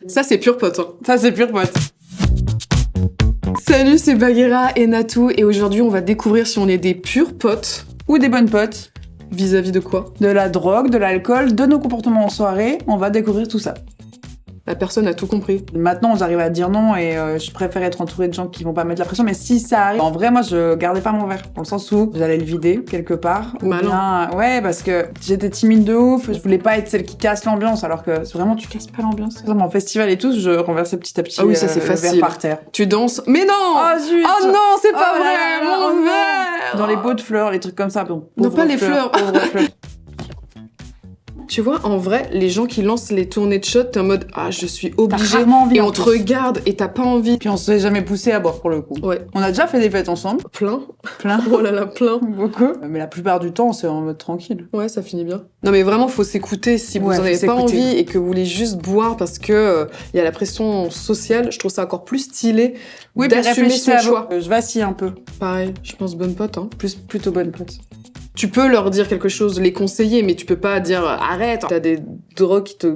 Ça, c'est pur pote. Hein. Ça, c'est pur pote. Salut, c'est Bagheera et Natou, et aujourd'hui, on va découvrir si on est des purs potes. Ou des bonnes potes. Vis-à-vis de quoi? De la drogue, de l'alcool, de nos comportements en soirée. On va découvrir tout ça. La personne a tout compris. Maintenant, j'arrive à dire non et je préfère être entourée de gens qui vont pas mettre la pression. Mais si ça arrive, en vrai, moi, je gardais pas mon verre. Dans le sens où j'allais le vider quelque part. Ou bien, ouais, parce que j'étais timide de ouf. Je voulais pas être celle qui casse l'ambiance. Alors que c'est vraiment, tu casses pas l'ambiance. Par exemple, en festival et tout, je renversais petit à petit oui, ça, c'est le facile. verre par terre. Tu danses. Mais non! Oh zut! Oh non, c'est pas Oh vrai! là là, Mon oh non. verre! Dans les pots de fleurs, les trucs comme ça. Bon, Non, pas les fleurs. pauvres fleurs. Tu vois, en vrai, les gens qui lancent les tournées de shots, t'es en mode « Ah, je suis obligée » rarement envie, et en on te plus. regarde et t'as pas envie. Puis on s'est jamais poussé à boire pour le coup. Ouais. On a déjà fait des fêtes ensemble. Plein. Plein. Oh là là, plein. Beaucoup. Mais la plupart du temps, c'est en mode tranquille. Ouais, ça finit bien. Non mais vraiment, faut s'écouter. Si vous Ouais, en avez faut pas s'écouter. envie et que vous voulez juste boire parce que y a la pression sociale, je trouve ça encore plus stylé Oui, puis d'assumer réfléchissez son à vous. choix. Je vacille un peu. Pareil, je pense bonne pote. Hein. Plutôt bonne pote. Tu peux leur dire quelque chose, les conseiller, mais tu peux pas dire arrête. T'as des drogues qui te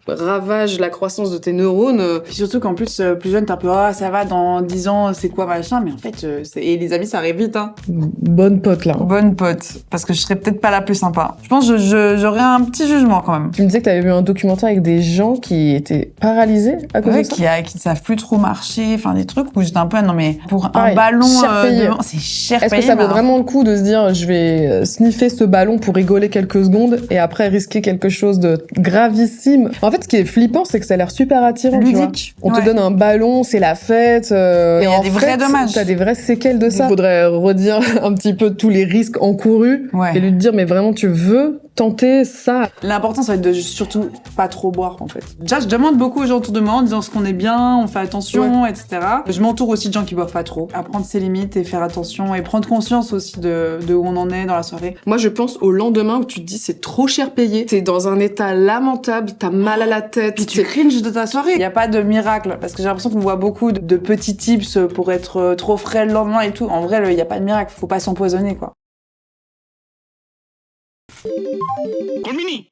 ravagent la croissance de tes neurones. Puis surtout qu'en plus, plus jeune, t'es un peu, ah, ça va, dans 10 ans, c'est quoi, machin. Mais en fait, et les amis, ça arrive vite, hein. Bonne pote là. Bonne pote. Parce que je serais peut-être pas la plus sympa. Je pense que j'aurais un petit jugement quand même. Tu me disais que t'avais vu un documentaire avec des gens qui étaient paralysés à cause Ouais, de ça. qui savent plus trop marcher, enfin des trucs où j'étais un peu, non mais pour Pareil, un ballon, cher payé. c'est cher Est-ce payé. que ça vaut mais vraiment le coup de se dire je vais sniffer ce ballon pour rigoler quelques secondes et après risquer quelque chose de gravissime? En fait, ce qui est flippant, c'est que ça a l'air super attirant. ludique. Tu vois. On te Ouais. donne un ballon, c'est la fête. Mais et il y a en des fait, vrais dommages. T'as des vraies séquelles de ça. Il faudrait redire un petit peu tous les risques encourus Ouais. et lui dire mais vraiment tu veux tenter ça. L'important, ça va être de surtout pas trop boire, en fait. Déjà, je demande beaucoup aux gens autour de moi en disant ce qu'on est bien, on fait attention, etc. Je m'entoure aussi de gens qui boivent pas trop. Apprendre ses limites et faire attention et prendre conscience aussi de où on en est dans la soirée. Moi, je pense au lendemain où tu te dis c'est trop cher payé, t'es dans un état lamentable, t'as mal à la tête. Puis tu cringes de ta soirée. Il n'y a pas de miracle. Parce que j'ai l'impression qu'on voit beaucoup de petits tips pour être trop frais le lendemain et tout. En vrai, il n'y a pas de miracle. Faut pas s'empoisonner, quoi. Colmini